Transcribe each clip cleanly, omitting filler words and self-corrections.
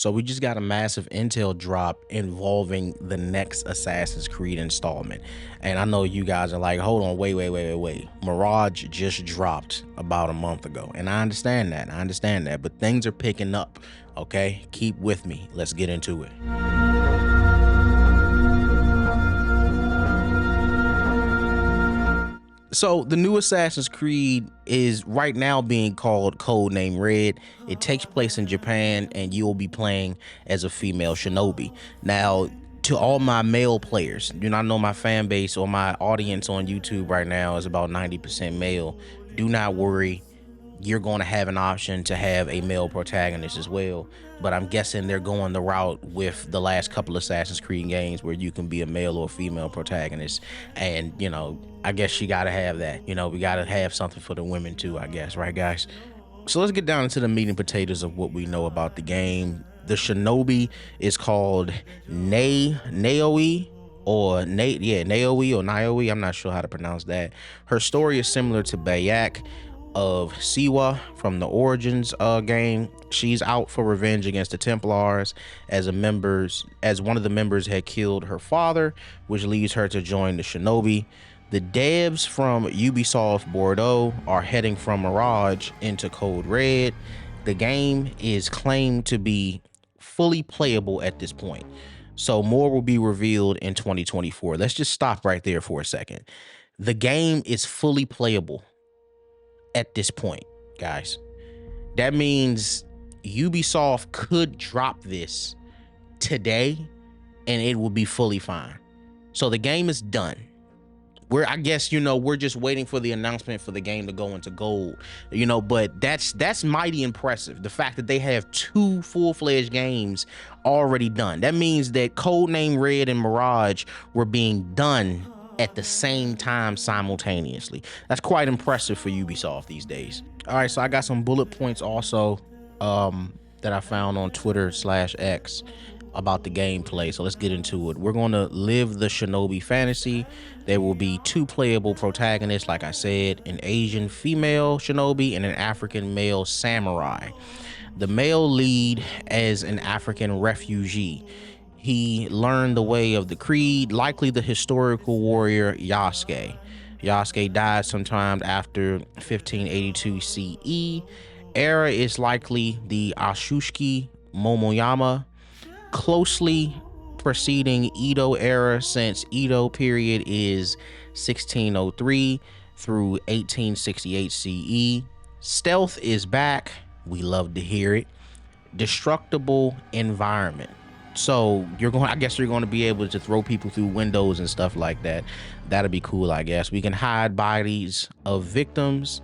So we just got a massive intel drop involving the next Assassin's Creed installment. And I know you guys are like, hold on, wait. Mirage just dropped about a month ago. And I understand that. But things are picking up. Okay, keep with me. Let's get into it. So the new Assassin's Creed is right now being called Codename Red. It takes place in Japan, and you will be playing as a female shinobi. Now, to all my male players, I know my fan base or my audience on YouTube right now is about 90% male. Do not worry. You're going to have an option to have a male protagonist as well, but I'm guessing they're going the route with the last couple of Assassin's Creed games where you can be a male or female protagonist. And I guess you gotta have that. We gotta have something for the women too, I guess, right guys? So let's get down into the meat and potatoes of what we know about the game. The shinobi is called Naoe or Naoe. I'm not sure how to pronounce that. Her story is similar to Bayek of Siwa from the Origins game. She's out for revenge against the Templars as one of the members had killed her father, which leads her to join the shinobi. The devs from Ubisoft Bordeaux are heading from Mirage into Code Red. The game is claimed to be fully playable at this point, so more will be revealed in 2024. Let's just stop right there for a second. The game is fully playable at this point, guys. That means Ubisoft could drop this today and it will be fully fine. So the game is done. I guess we're just waiting for the announcement for the game to go into gold, but that's mighty impressive. The fact that they have 2 full-fledged games already done. That means that Codename Red and Mirage were being done at the same time simultaneously. That's quite impressive for Ubisoft these days. All right, so I got some bullet points also that I found on Twitter/X about the gameplay. So let's get into it. We're going to live the shinobi fantasy. There will be 2 playable protagonists, like I said, an Asian female shinobi and an African male samurai. The male lead as an African refugee. He learned the way of the creed, likely the historical warrior Yasuke. Yasuke died sometime after 1582 CE. Era is likely the Ashutsuki Momoyama, closely preceding Edo era, since Edo period is 1603 through 1868 CE. Stealth is back. We love to hear it. Destructible environment. So I guess you're going to be able to throw people through windows and stuff like that. That'll be cool, I guess. We can hide bodies of victims,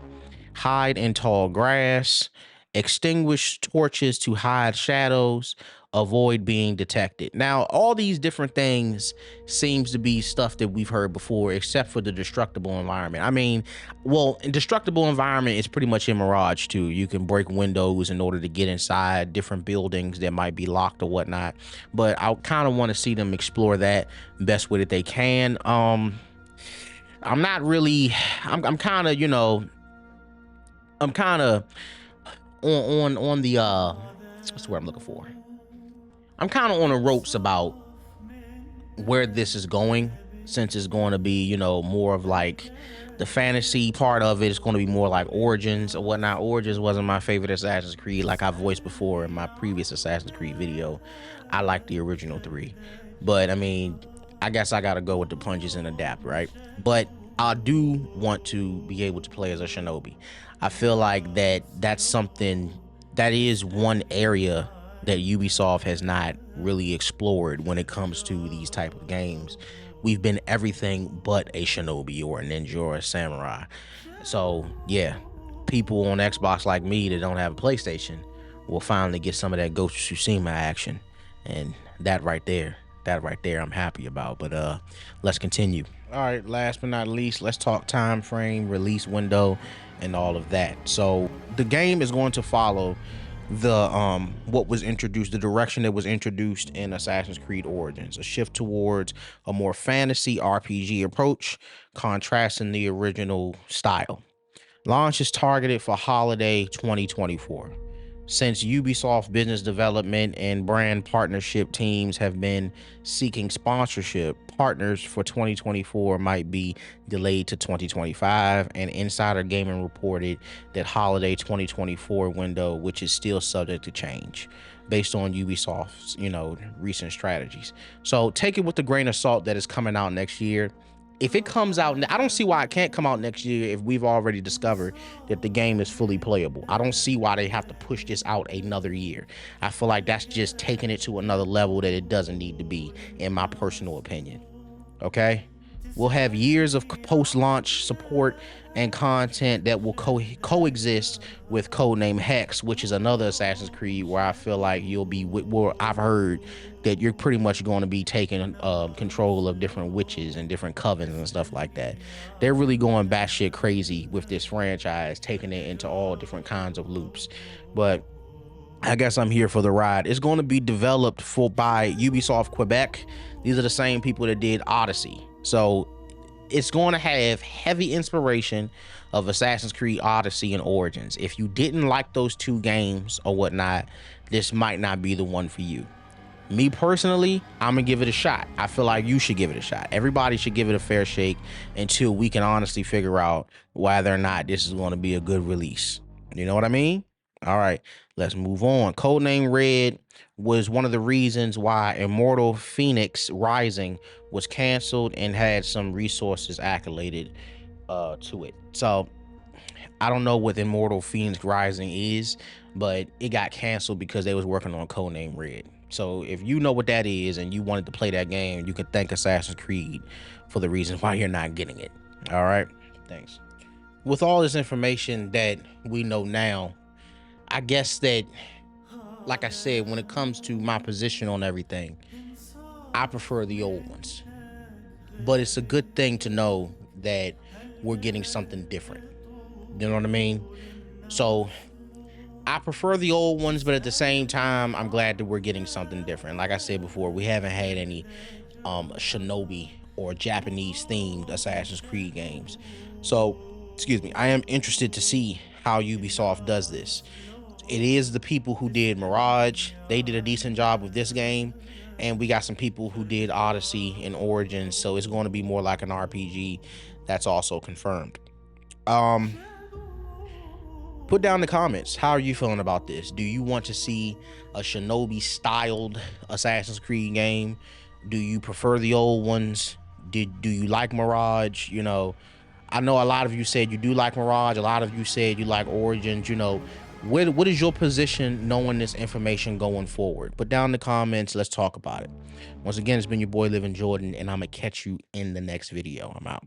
hide in tall grass, extinguish torches to hide shadows, avoid being detected. Now, all these different things seems to be stuff that we've heard before, except for the destructible environment. I mean, well, destructible environment is pretty much in Mirage too. You can break windows in order to get inside different buildings that might be locked or whatnot. But I kind of want to see them explore that best way that they can. I'm not really. I'm kind of, I'm kind of on the what's the word I'm looking for? I'm kind of on the ropes about where this is going, since it's going to be, more of like the fantasy part of it. It's going to be more like Origins or whatnot. Origins wasn't my favorite Assassin's Creed, like I voiced before in my previous Assassin's Creed video. I like the original 3, but I mean, I guess I got to go with the punches and adapt, right? But I do want to be able to play as a shinobi. I feel like that's something that is one area that Ubisoft has not really explored when it comes to these type of games. We've been everything but a shinobi or a ninja or a samurai. So yeah, people on Xbox like me that don't have a PlayStation will finally get some of that Ghost of Tsushima action, and that right there I'm happy about. But let's continue. All right, last but not least, let's talk time frame, release window, and all of that. So the game is going to follow the what was introduced, the direction that was introduced in Assassin's Creed Origins, a shift towards a more fantasy RPG approach, contrasting the original style. Launch is targeted for holiday 2024. Since Ubisoft business development and brand partnership teams have been seeking sponsorship, partners for 2024 might be delayed to 2025, and Insider Gaming reported that holiday 2024 window, which is still subject to change based on Ubisoft's, recent strategies. So take it with a grain of salt that is coming out next year. If it comes out, I don't see why it can't come out next year if we've already discovered that the game is fully playable. I don't see why they have to push this out another year. I feel like that's just taking it to another level that it doesn't need to be, in my personal opinion. Okay? We'll have years of post-launch support and content that will coexist with Codename Hex, which is another Assassin's Creed where I feel like you'll be, where I've heard that you're pretty much going to be taking control of different witches and different covens and stuff like that. They're really going batshit crazy with this franchise, taking it into all different kinds of loops. But I guess I'm here for the ride. It's going to be developed by Ubisoft Quebec. These are the same people that did Odyssey. So it's going to have heavy inspiration of Assassin's Creed Odyssey and Origins. If you didn't like those two games or whatnot, this might not be the one for you. Me personally, I'm gonna give it a shot. I feel like you should give it a shot. Everybody should give it a fair shake until we can honestly figure out whether or not this is going to be a good release. You know what I mean? All right, let's move on. Codename Red was one of the reasons why Immortal Phoenix Rising was canceled and had some resources accoladed to it. So I don't know what Immortal Phoenix Rising is, but it got canceled because they was working on Codename Red. So if you know what that is and you wanted to play that game, you can thank Assassin's Creed for the reason why you're not getting it. All right, thanks. With all this information that we know now, I guess that, like I said, when it comes to my position on everything, I prefer the old ones. But it's a good thing to know that we're getting something different. You know what I mean? So I prefer the old ones, but at the same time, I'm glad that we're getting something different. Like I said before, we haven't had any Shinobi or Japanese themed Assassin's Creed games. So, excuse me, I am interested to see how Ubisoft does this. It is the people who did Mirage. They did a decent job with this game. And we got some people who did Odyssey and Origins. So it's going to be more like an RPG. That's also confirmed. Put down in the comments, how are you feeling about this? Do you want to see a Shinobi styled Assassin's Creed game? Do you prefer the old ones? Do you like Mirage? I know a lot of you said you do like Mirage. A lot of you said you like Origins. What is your position knowing this information going forward? Put down in the comments. Let's talk about it. Once again, it's been your boy Living Jordan, and I'm going to catch you in the next video. I'm out.